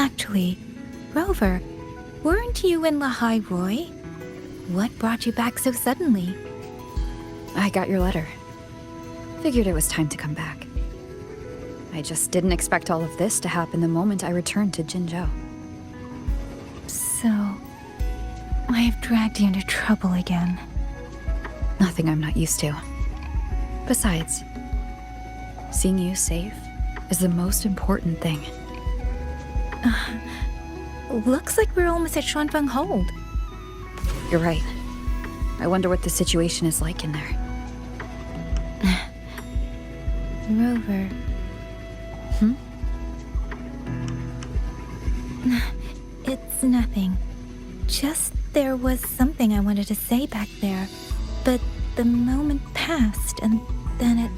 Actually, Rover, weren't you in Lahai Roy? What brought you back so suddenly? I got your letter. Figured it was time to come back. I just didn't expect all of this to happen the moment I returned to Jinzhou. So, I have dragged you into trouble again. Nothing I'm not used to. Besides, seeing you safe is the most important thing. Looks like we're almost at Xuanling Hold. You're right. I wonder what the situation is like in there. Rover. It's nothing. Just there was something I wanted to say back there, but the moment passed and then it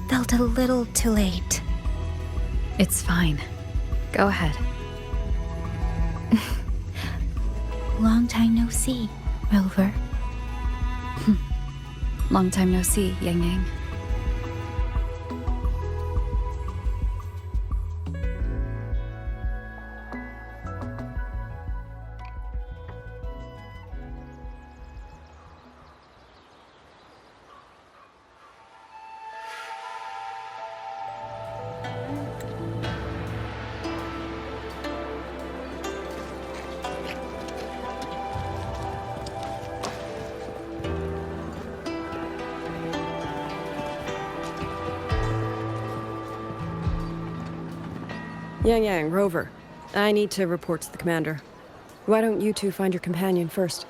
felt a little too late. It's fine. Go ahead. Long time no see, Rover. Long time no see, Yang Yang. Yang, Rover. I need to report to the commander. Why don't you two find your companion first?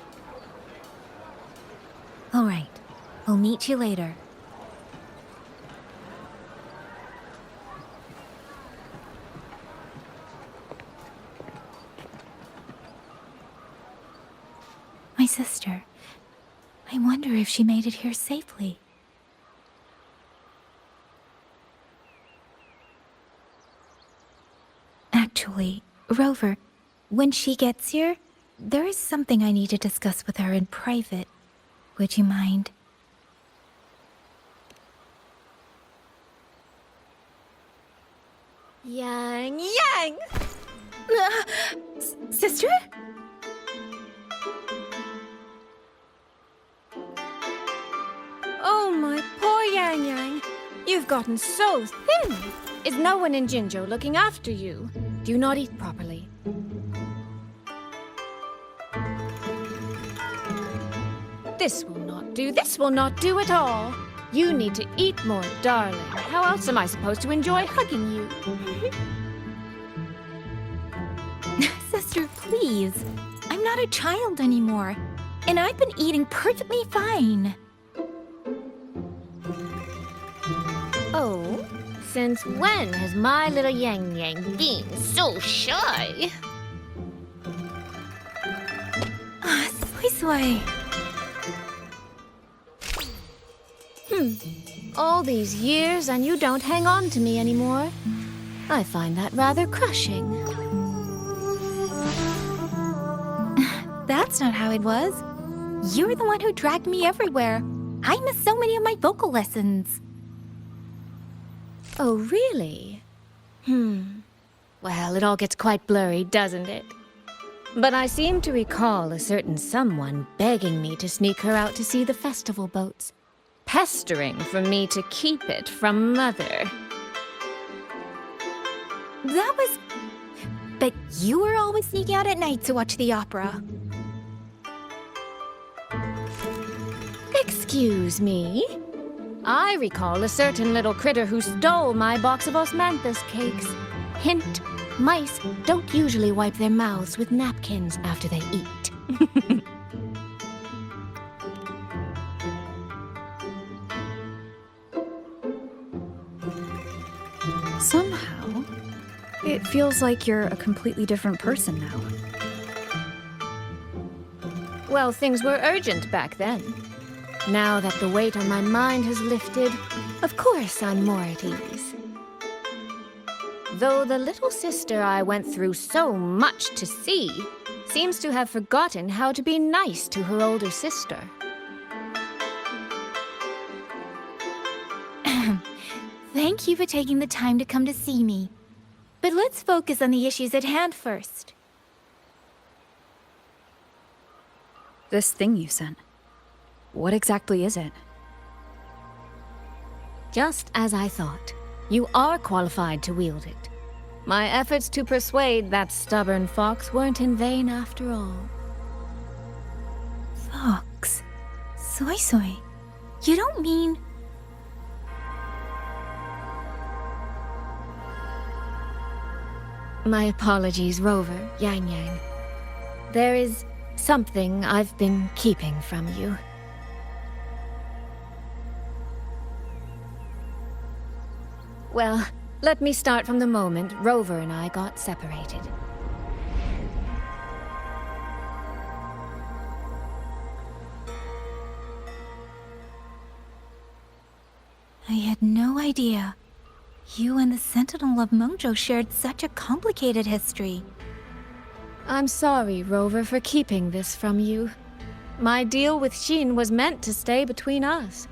All right. We'll meet you later. My sister. I wonder if she made it here safely. Actually, Rover, when she gets here, there is something I need to discuss with her in private. Would you mind? Yang! Sister? Oh, my poor Yang. You've gotten so thin. Is no one in Jinzhou looking after you? Do you not eat properly? This will not do at all. You need to eat more, darling. How else am I supposed to enjoy hugging you? Sister, please. I'm not a child anymore. And I've been eating perfectly fine. Oh? Since when has my little Yang Yang been so shy? Soy. All these years and you don't hang on to me anymore. I find that rather crushing. That's not how it was. You're the one who dragged me everywhere. I missed so many of my vocal lessons. Oh, really? Well, it all gets quite blurry, doesn't it? But I seem to recall a certain someone begging me to sneak her out to see the festival boats, pestering for me to keep it from Mother. That was... But you were always sneaking out at night to watch the opera. Excuse me? I recall a certain little critter who stole my box of osmanthus cakes. Hint, mice don't usually wipe their mouths with napkins after they eat. Somehow, it feels like you're a completely different person now. Well, things were urgent back then. Now that the weight on my mind has lifted, of course I'm more at ease. Though the little sister I went through so much to see seems to have forgotten how to be nice to her older sister. Thank you for taking the time to come to see me. But let's focus on the issues at hand first. This thing you sent. What exactly is it? Just as I thought. You are qualified to wield it. My efforts to persuade that stubborn fox weren't in vain after all. Fox. Soy Soy. You don't mean... My apologies, Rover, Yang Yang. There is something I've been keeping from you. Well, let me start from the moment Rover and I got separated. I had no idea. You and the Sentinel of Mengzhou shared such a complicated history. I'm sorry, Rover, for keeping this from you. My deal with Xin was meant to stay between us.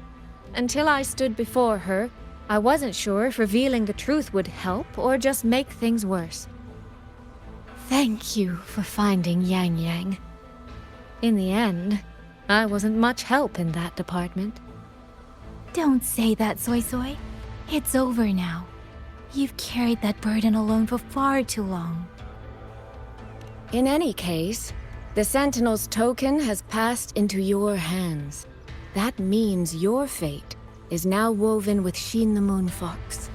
Until I stood before her, I wasn't sure if revealing the truth would help or just make things worse. Thank you for finding Yang Yang. In the end, I wasn't much help in that department. Don't say that, Soy Soy. It's over now. You've carried that burden alone for far too long. In any case, the Sentinel's token has passed into your hands. That means your fate is now woven with Xin the Moon Fox.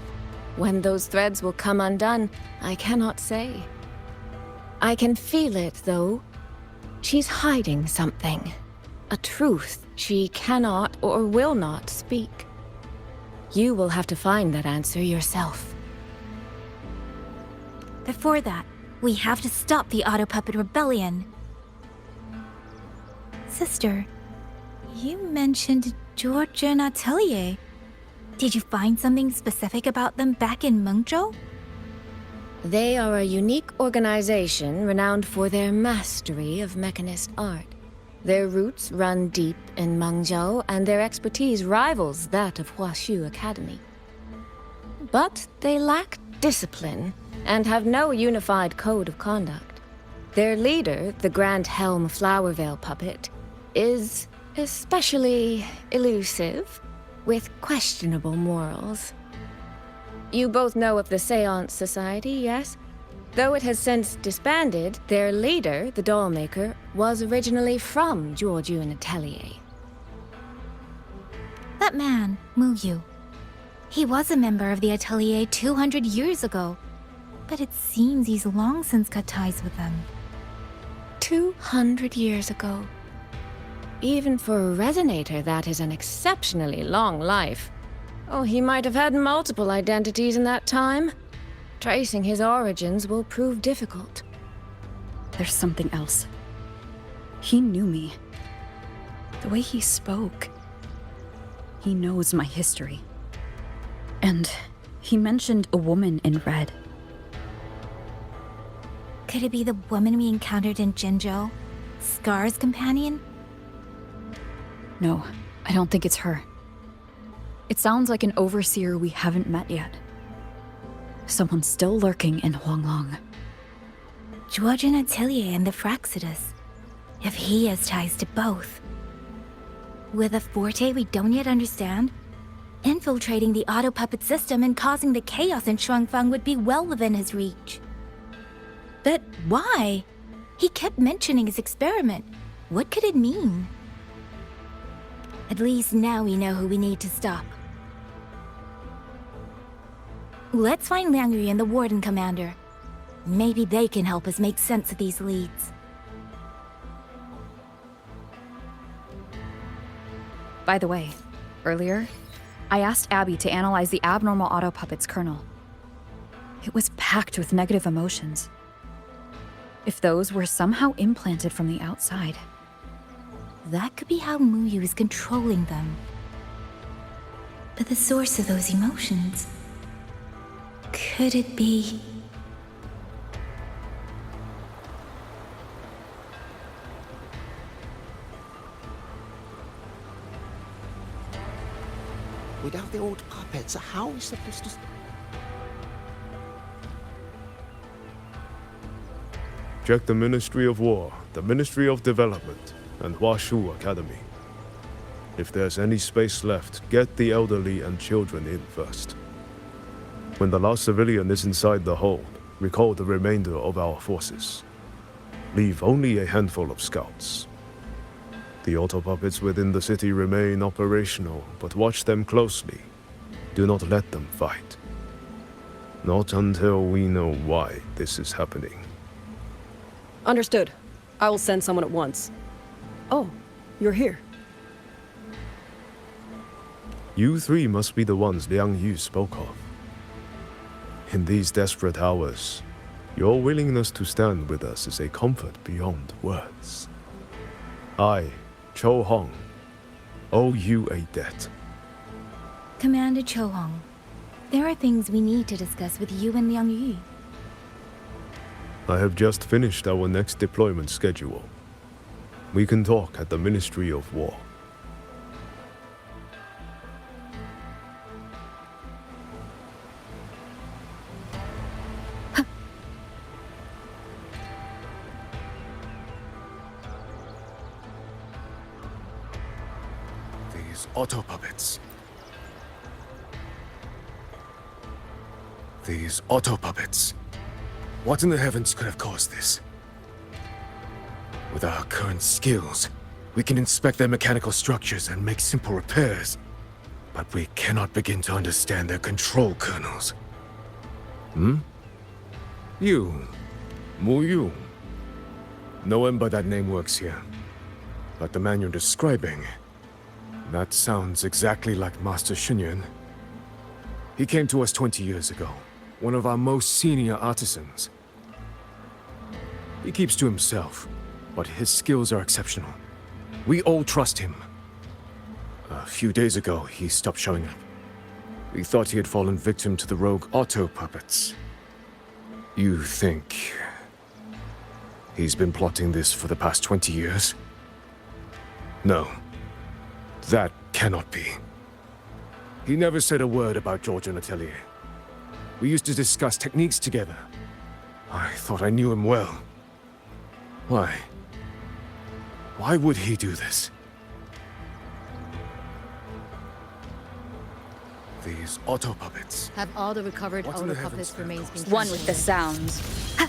When those threads will come undone, I cannot say. I can feel it, though. She's hiding something. A truth she cannot or will not speak. You will have to find that answer yourself. Before that, we have to stop the Auto Puppet Rebellion. Sister, you mentioned Georgia and Atelier. Did you find something specific about them back in Mengzhou? They are a unique organization renowned for their mastery of mechanist art. Their roots run deep in Mengzhou, and their expertise rivals that of Huaxu Academy. But they lack discipline and have no unified code of conduct. Their leader, the Grand Helm Flowervale puppet, is especially elusive, with questionable morals. You both know of the Seance Society, yes? Though it has since disbanded, their leader, the Dollmaker, was originally from Georgian Atelier. That man, Muyu. He was a member of the Atelier 200 years ago, but it seems he's long since cut ties with them. 200 years ago. Even for a resonator, that is an exceptionally long life. Oh, he might have had multiple identities in that time. Tracing his origins will prove difficult. There's something else. He knew me. The way he spoke. He knows my history. And he mentioned a woman in red. Could it be the woman we encountered in Jinzhou? Scar's companion? No, I don't think it's her. It sounds like an overseer we haven't met yet. Someone still lurking in Xuanling. Georgian Atelier and the Fraxidus. If he has ties to both. With a forte we don't yet understand, infiltrating the auto puppet system and causing the chaos in Shuangfang would be well within his reach. But why? He kept mentioning his experiment. What could it mean? At least now we know who we need to stop. Let's find Liang Yu and the Warden Commander. Maybe they can help us make sense of these leads. By the way, earlier, I asked Abby to analyze the abnormal auto puppet's kernel. It was packed with negative emotions. If those were somehow implanted from the outside. That could be how Muyu is controlling them. But the source of those emotions... could it be... Without the old puppets, how are we supposed to... Check the Ministry of War, the Ministry of Development, and Huashu Academy. If there's any space left, get the elderly and children in first. When the last civilian is inside the hold, recall the remainder of our forces. Leave only a handful of scouts. The auto puppets within the city remain operational, but watch them closely. Do not let them fight. Not until we know why this is happening. Understood. I will send someone at once. Oh, you're here. You three must be the ones Liang Yu spoke of. In these desperate hours, your willingness to stand with us is a comfort beyond words. I, Cho Hong, owe you a debt. Commander Cho Hong, there are things we need to discuss with you and Liang Yu. I have just finished our next deployment schedule. We can talk at the Ministry of War. These auto puppets. These auto puppets. What in the heavens could have caused this? With our current skills, we can inspect their mechanical structures and make simple repairs. But we cannot begin to understand their control kernels. You. Mu Yu. No one by that name works here. But the man you're describing, that sounds exactly like Master Xunyuan. He came to us 20 years ago, one of our most senior artisans. He keeps to himself, but his skills are exceptional. We all trust him. A few days ago, he stopped showing up. We thought he had fallen victim to the rogue auto puppets. You think he's been plotting this for the past 20 years? No. That cannot be. He never said a word about Georgian Atelier. We used to discuss techniques together. I thought I knew him well. Why? Why would he do this? These auto puppets. Have all the recovered What in auto the heavens puppets remains been One with the transported? sounds.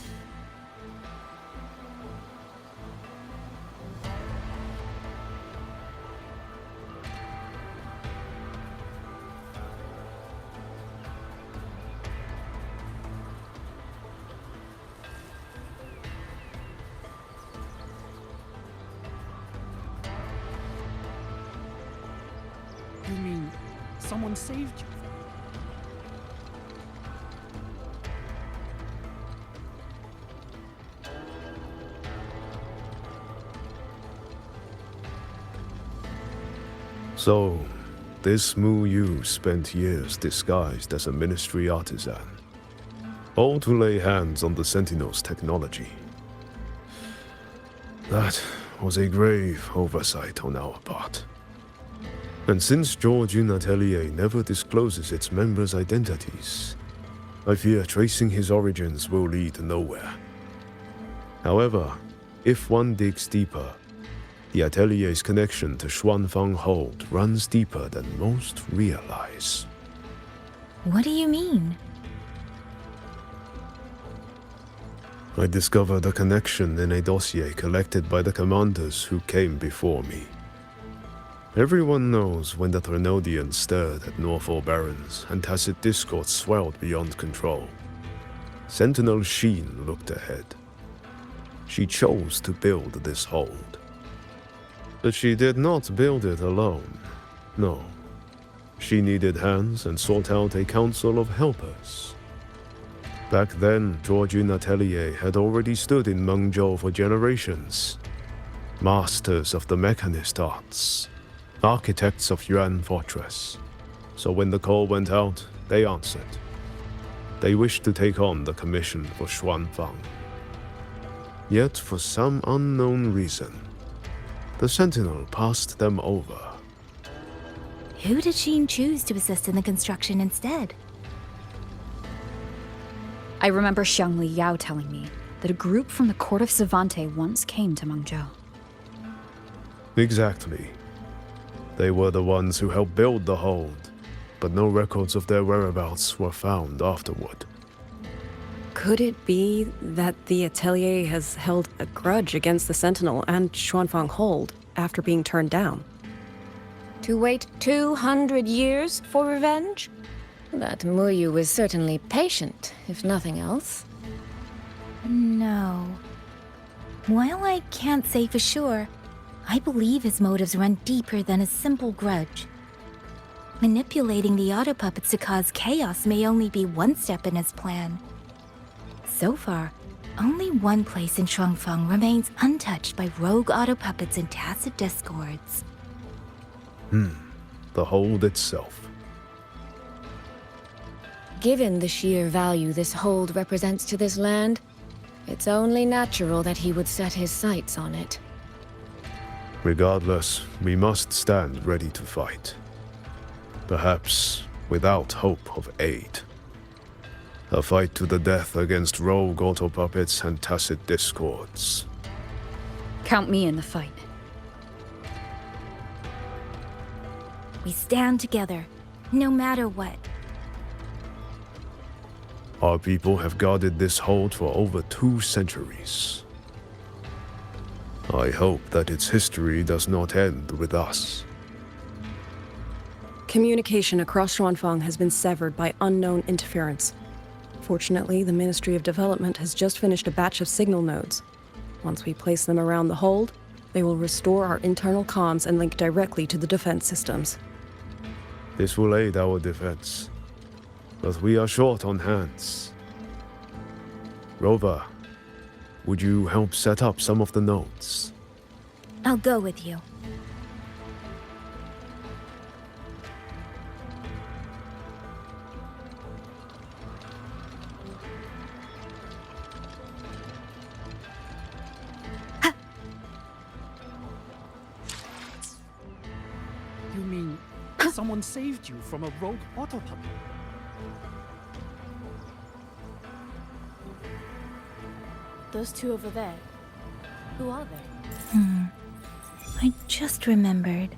You mean someone saved you? So, this Mu Yu spent years disguised as a ministry artisan, all to lay hands on the Sentinel's technology. That was a grave oversight on our part. And since Georgian Atelier never discloses its members' identities, I fear tracing his origins will lead nowhere. However, if one digs deeper, the Atelier's connection to Xuanfang Hold runs deeper than most realize. What do you mean? I discovered a connection in a dossier collected by the commanders who came before me. Everyone knows when the Trinodians stirred at Northall Barrens and tacit discord swelled beyond control. Sentinel Sheen looked ahead. She chose to build this hold. But she did not build it alone. No. She needed hands and sought out a council of helpers. Back then, Georgian Atelier had already stood in Mengzhou for generations. Masters of the mechanist arts. Architects of Yuan Fortress. So when the call went out, they answered. They wished to take on the commission for Xuanfang. Yet, for some unknown reason, the Sentinel passed them over. Who did Sheen choose to assist in the construction instead? I remember Xiangli Yao telling me that a group from the court of Savante once came to Mengzhou. Exactly. They were the ones who helped build the hold, but no records of their whereabouts were found afterward. Could it be that the Atelier has held a grudge against the Sentinel and Xuanfang Hold after being turned down? To wait 200 years for revenge? That Muyu was certainly patient, if nothing else. No. While I can't say for sure, I believe his motives run deeper than a simple grudge. Manipulating the auto puppets to cause chaos may only be one step in his plan. So far, only one place in Shuangfeng remains untouched by rogue auto puppets and tacit discords. The hold itself. Given the sheer value this hold represents to this land, it's only natural that he would set his sights on it. Regardless, we must stand ready to fight. Perhaps without hope of aid. A fight to the death against rogue auto puppets and tacit discords. Count me in the fight. We stand together, no matter what. Our people have guarded this hold for over 2 centuries. I hope that its history does not end with us. Communication across Xuanfang has been severed by unknown interference. Fortunately, the Ministry of Development has just finished a batch of signal nodes. Once we place them around the hold, they will restore our internal comms and link directly to the defense systems. This will aid our defense, but we are short on hands. Rover, would you help set up some of the nodes? I'll go with you. You mean someone saved you from a rogue auto puppet? Those two over there. Who are they? I just remembered.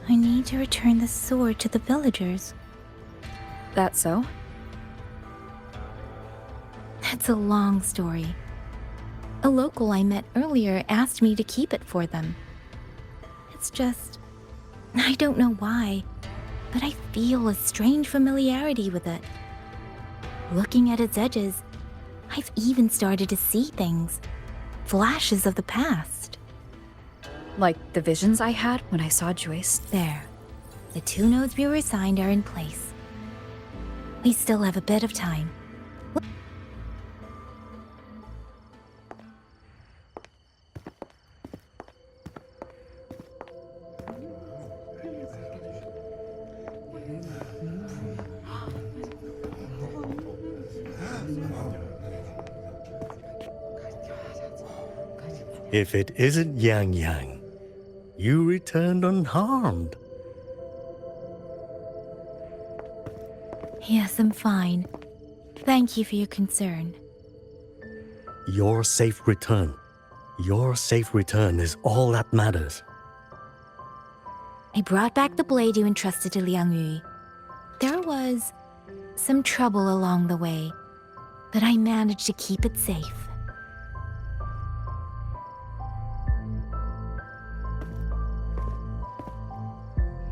I need to return the sword to the villagers. That so? That's a long story. A local I met earlier asked me to keep it for them. It's just... I don't know why, but I feel a strange familiarity with it. Looking at its edges, I've even started to see things. Flashes of the past. Like the visions I had when I saw Joyce? There. The 2 nodes we were assigned are in place. We still have a bit of time. If it isn't Yang Yang, you returned unharmed. Yes, I'm fine. Thank you for your concern. Your safe return. Your safe return is all that matters. I brought back the blade you entrusted to Liang Yu. There was some trouble along the way, but I managed to keep it safe.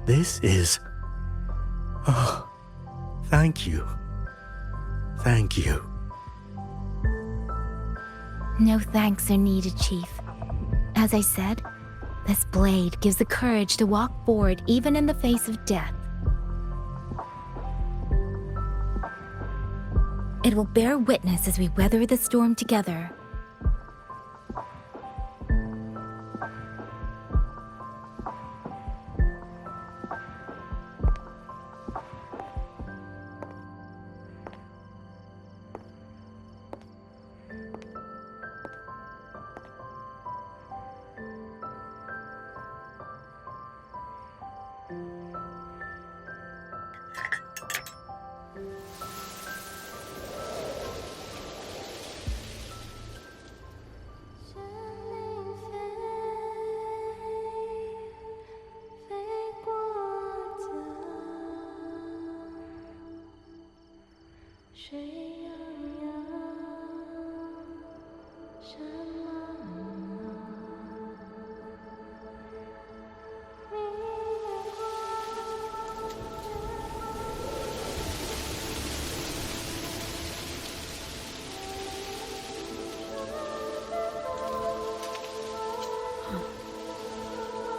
This is... Oh, thank you. Thank you. No thanks are needed, Chief. As I said, this blade gives the courage to walk forward even in the face of death. It will bear witness as we weather the storm together.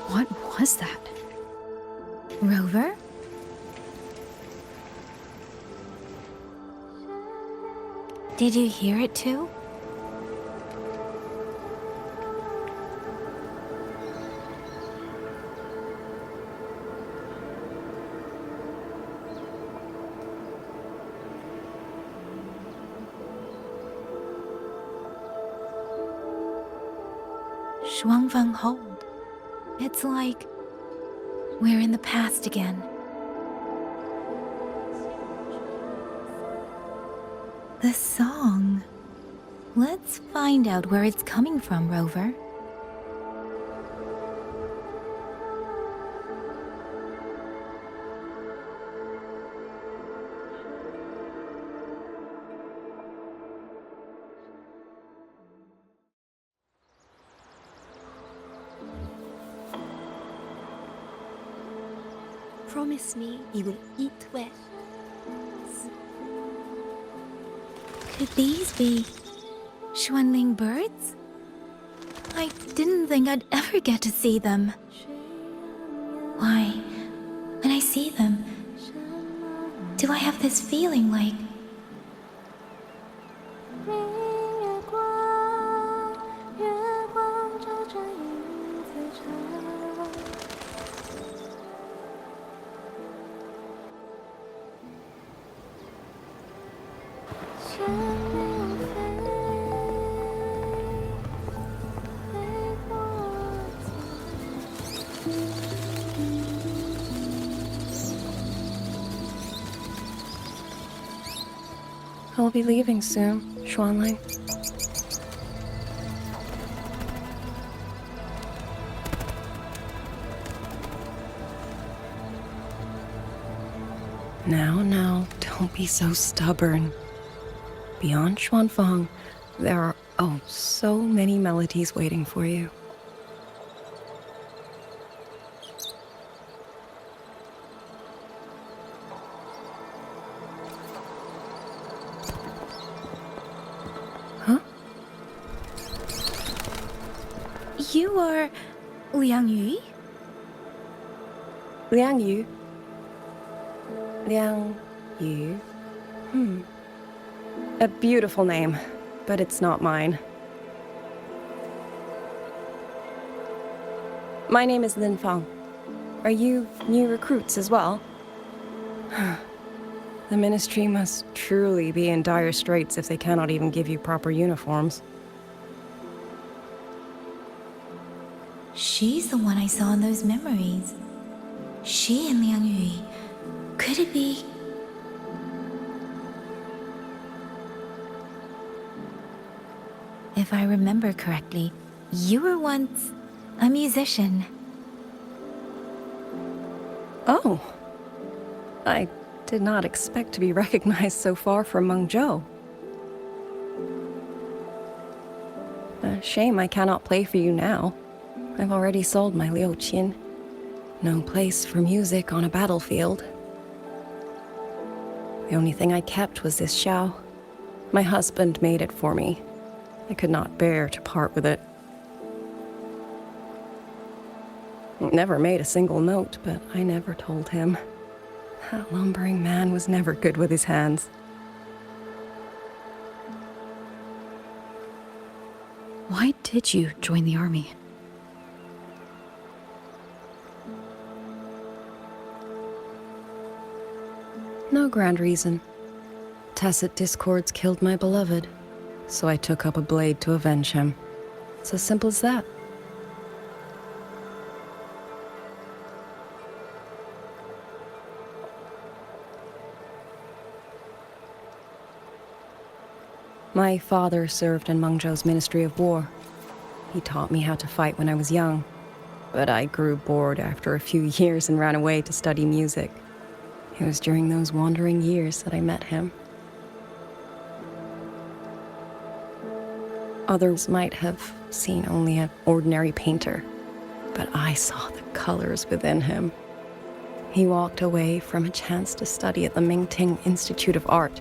What was that? Rover? Did you hear it too? Xuanling hold. It's like we're in the past again. The song. Let's find out where it's coming from, Rover. Promise me you will eat well. Could these be Xuanling birds? I didn't think I'd ever get to see them. Why, when I see them, do I have this feeling like I'll be leaving soon, Xuanling. Now, don't be so stubborn. Beyond Xuanfang, there are, so many melodies waiting for you. Huh? you are Liang Yu? Liang Yu. Liang Yu. A beautiful name, but it's not mine. My name is Lin Fang. Are you new recruits as well? The Ministry must truly be in dire straits if they cannot even give you proper uniforms. She's the one I saw in those memories. She and Liang Yu. Could it be? If I remember correctly, you were once a musician. Oh. I did not expect to be recognized so far from Mengzhou. A shame I cannot play for you now. I've already sold my liuqin. No place for music on a battlefield. The only thing I kept was this xiao. My husband made it for me. I could not bear to part with it. It never made a single note, but I never told him. That lumbering man was never good with his hands. Why did you join the army? No grand reason. Tacit discords killed my beloved, so I took up a blade to avenge him. It's as simple as that. My father served in Mengzhou's Ministry of War. He taught me how to fight when I was young, but I grew bored after a few years and ran away to study music. It was during those wandering years that I met him. Others might have seen only an ordinary painter, but I saw the colors within him. He walked away from a chance to study at the Mingting Institute of Art,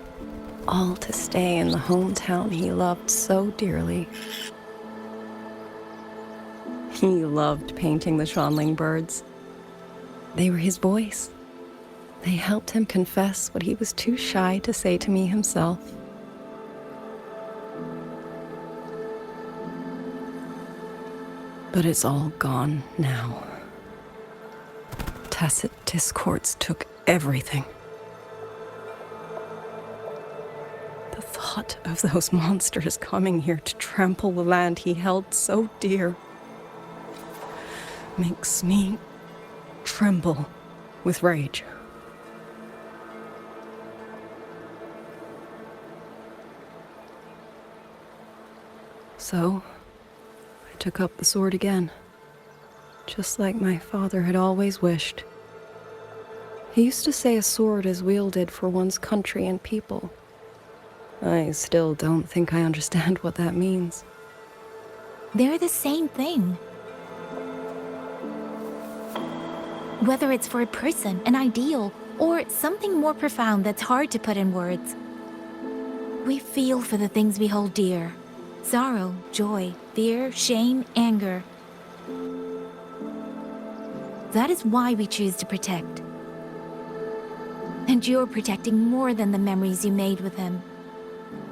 all to stay in the hometown he loved so dearly. He loved painting the Xuanling birds. They were his voice. They helped him confess what he was too shy to say to me himself. But it's all gone now. Tacit discords took everything. The thought of those monsters coming here to trample the land he held so dear makes me tremble with rage. So, I took up the sword again, just like my father had always wished. He used to say a sword is wielded for one's country and people. I still don't think I understand what that means. They're the same thing. Whether it's for a person, an ideal, or something more profound that's hard to put in words. We feel for the things we hold dear. Sorrow, joy, fear, shame, anger. That is why we choose to protect. And you're protecting more than the memories you made with him.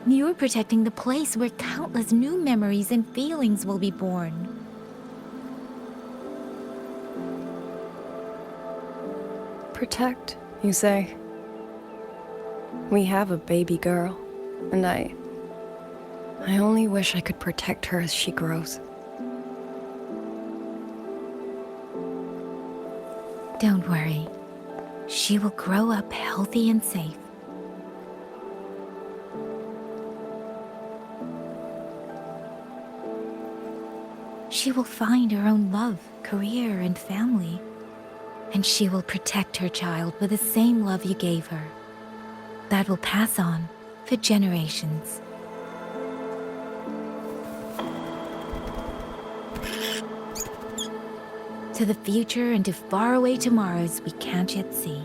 You're protecting the place where countless new memories and feelings will be born. Protect, you say? We have a baby girl, and I only wish I could protect her as she grows. Don't worry. She will grow up healthy and safe. She will find her own love, career, and family. And she will protect her child with the same love you gave her. That will pass on for generations. To the future and to faraway tomorrows we can't yet see.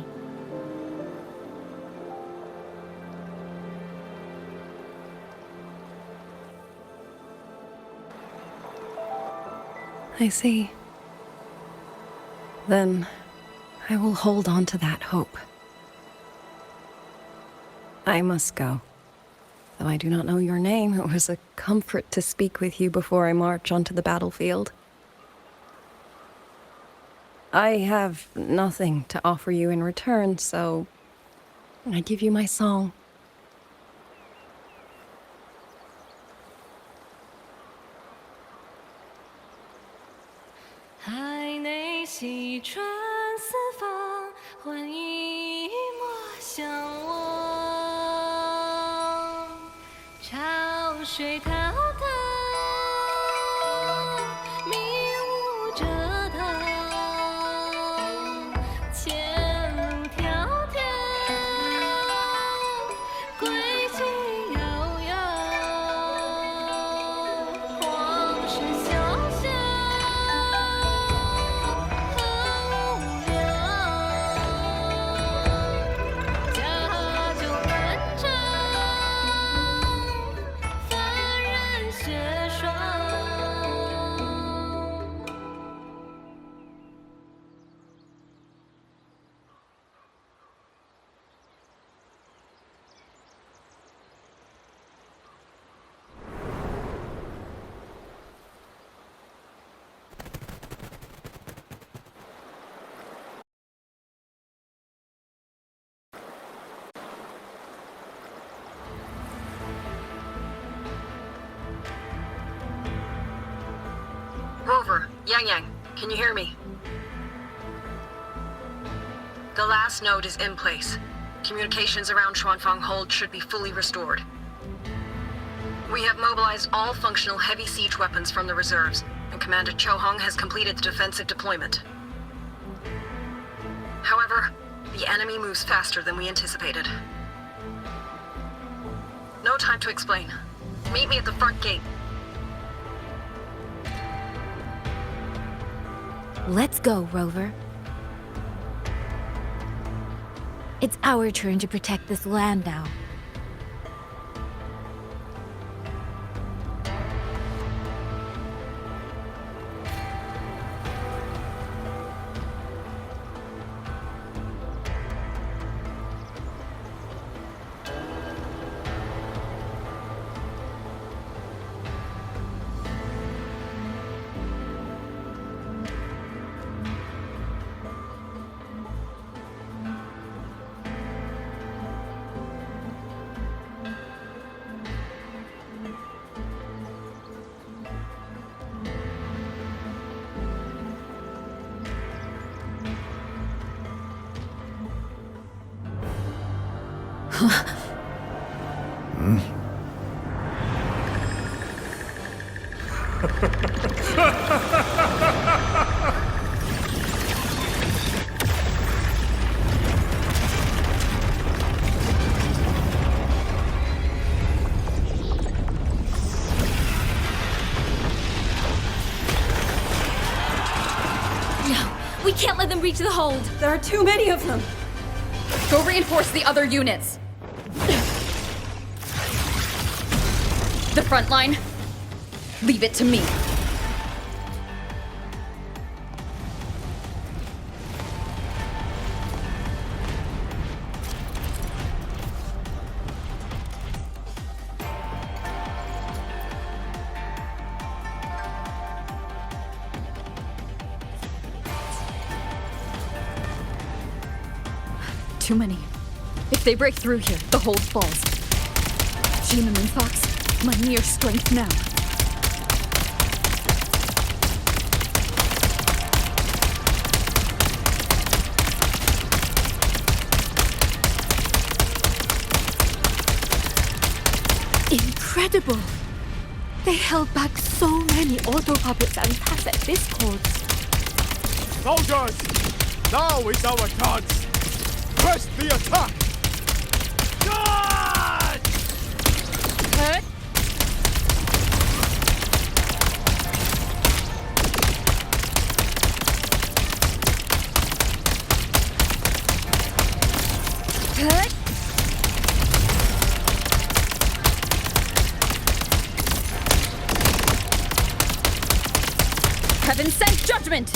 I see. Then I will hold on to that hope. I must go. Though I do not know your name, it was a comfort to speak with you before I march onto the battlefield. I have nothing to offer you in return, so I give you my song. Rover, Yang, can you hear me? The last node is in place. Communications around Xuanfang Hold should be fully restored. We have mobilized all functional heavy siege weapons from the reserves, and Commander Cho Hong has completed the defensive deployment. However, the enemy moves faster than we anticipated. No time to explain. Meet me at the front gate. Let's go, Rover. It's our turn to protect this land now. We can't let them reach the hold! There are too many of them! Go reinforce the other units! The front line? Leave it to me. Too many. If they break through here, the hold falls. Gina Moonfox, my near strength now. Incredible! They held back so many auto puppets and pass at this course. Soldiers! Now is our chance! Press the attack! Charge! Hurt? Hurt? Heaven sent judgment!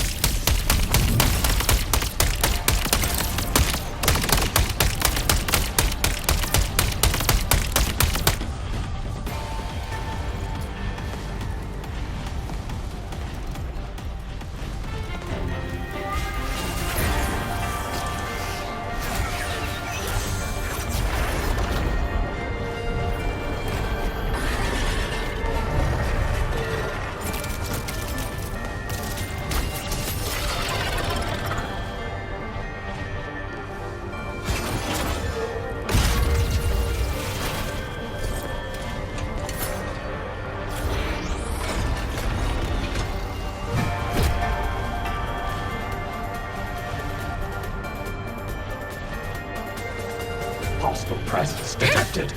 Hostile presence detected.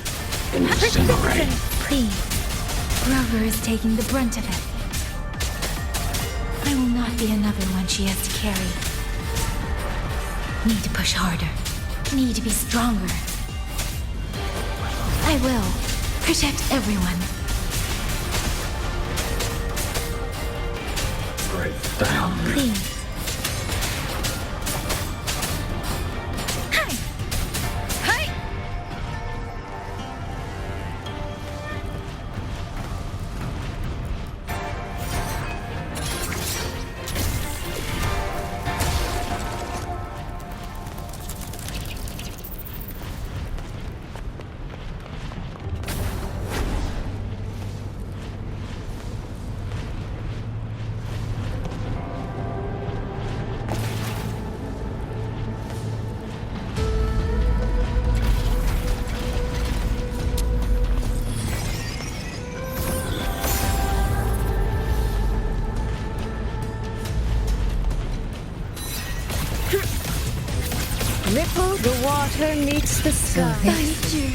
Incinerate. Please. Rover is taking the brunt of it. I will not be another one she has to carry. Need to push harder. Need to be stronger. I will. Protect everyone. Break down. Please. Ripple the water meets the sky. Thank you.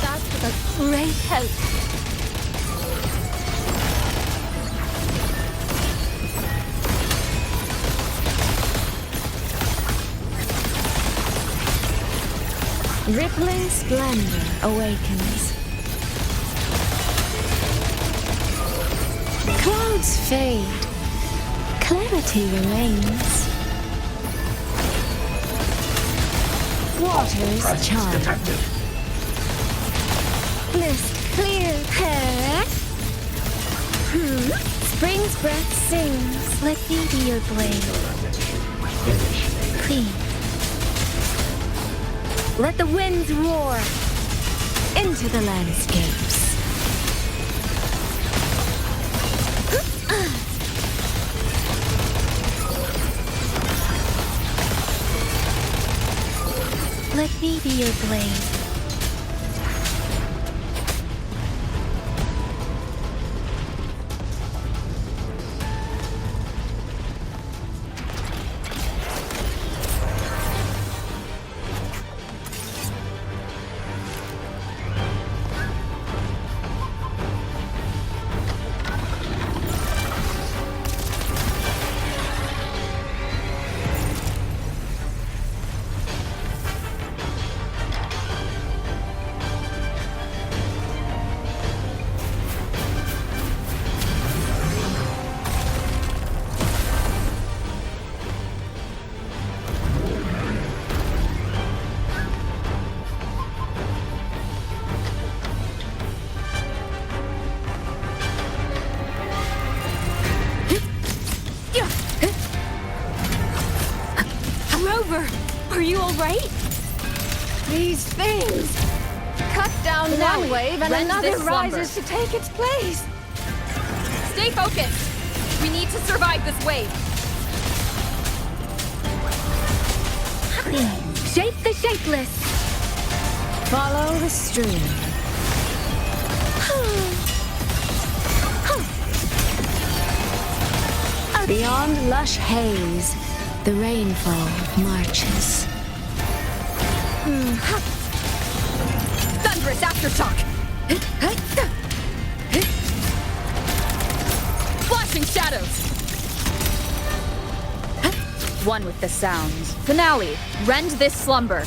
That was a great help. Rippling splendor awakens. Clouds fade. Clarity remains. Waters Presence charm. detected. Mist clear. Spring's breath sings. Let me be your blade. Initiate. Please. Let the winds roar into the landscapes. Let me be your blade. Rover, are you all right? These things cut down one wave and rend another this slumber. rises to take its place. Stay focused! We need to survive this wave. Shape the shapeless. Follow the stream. Beyond lush haze, the rainfall marches. Thunderous aftershock! Flashing shadows! One with the sounds. Finale, rend this slumber.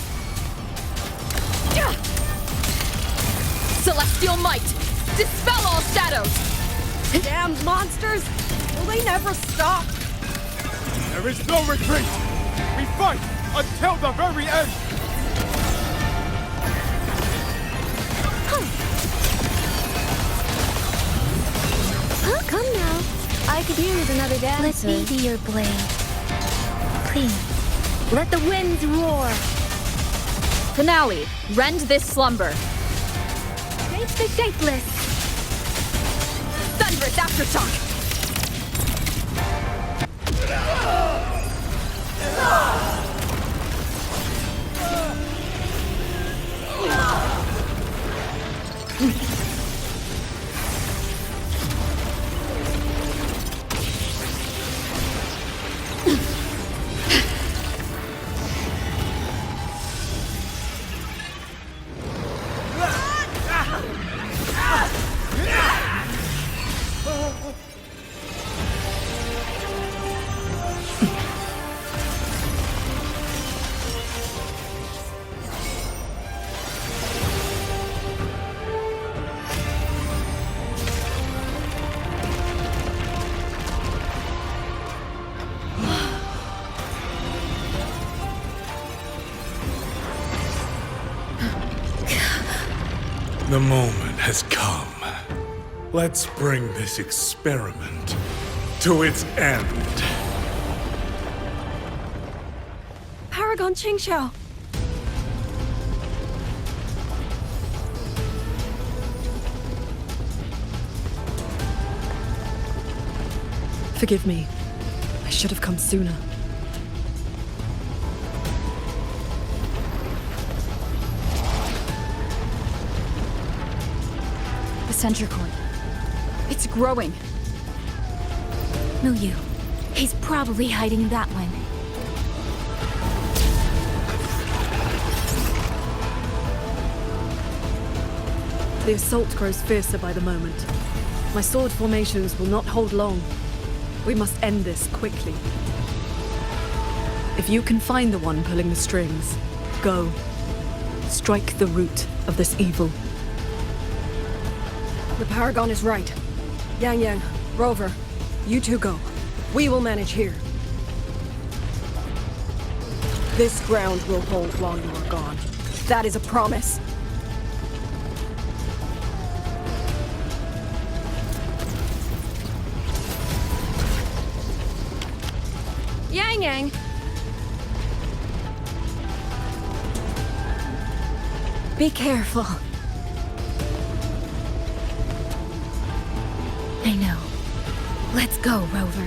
Celestial might, dispel all shadows! Damned monsters! Will they never stop? There is no retreat! We fight until the very end! Come now. I could use another Let dancer. me be your blade. Please. Let the winds roar. Finale, rend this slumber. Shape the shapeless. Thunderous aftershock! The moment has come. Let's bring this experiment to its end. Paragon Qingxiao! Forgive me. I should have come sooner. The sentry coin. It's growing. Muyu. He's probably hiding in that one. The assault grows fiercer by the moment. My sword formations will not hold long. We must end this quickly. If you can find the one pulling the strings, go. Strike the root of this evil. The Paragon is right. Yang Yang, Rover, you two go. We will manage here. This ground will hold while you are gone. That is a promise. Yang Yang! Be careful. I know. Let's go, Rover.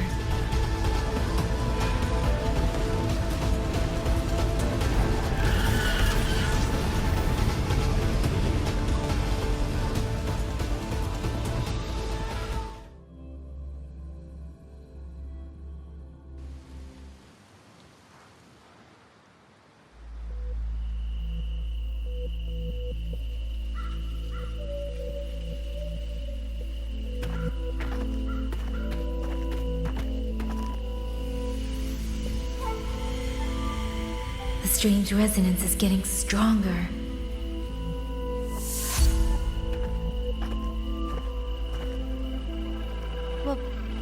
The strange resonance is getting stronger.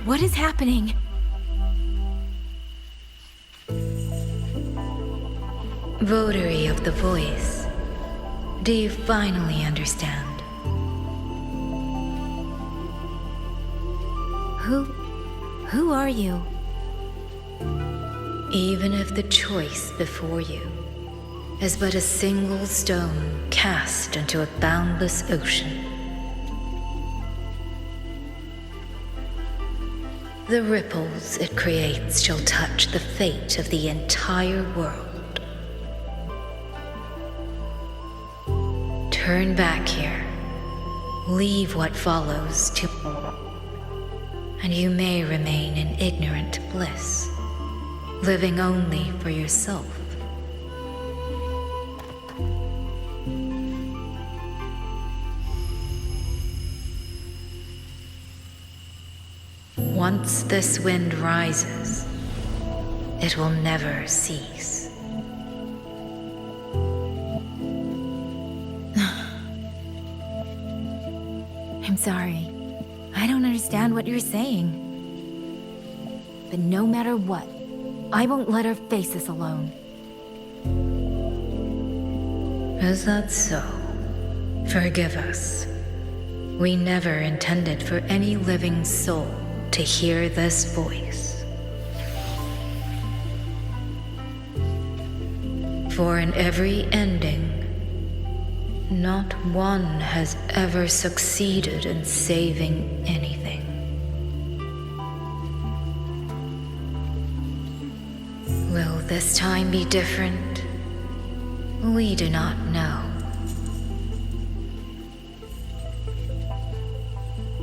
What is happening? Votary of the voice, do you finally understand? Who are you? Even if the choice before you is but a single stone cast into a boundless ocean, the ripples it creates shall touch the fate of the entire world. Turn back here, leave what follows to, and you may remain in ignorant bliss, living only for yourself. Once this wind rises, it will never cease. I'm sorry. I don't understand what you're saying. But no matter what, I won't let her face this alone. Is that so? Forgive us. We never intended for any living soul to hear this voice. For in every ending, not one has ever succeeded in saving anything. Will this time be different? We do not know.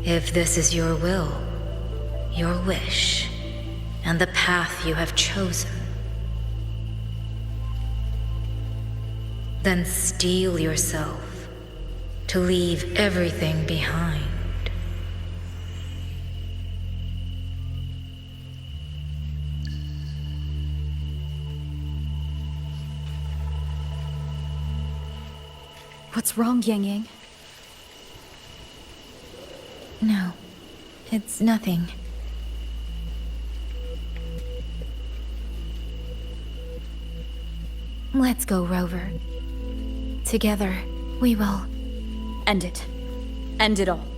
If this is your will, your wish, and the path you have chosen, then steel yourself to leave everything behind. What's wrong, Yang Yang? No, it's nothing. Let's go, Rover. Together, we will End it. End it all.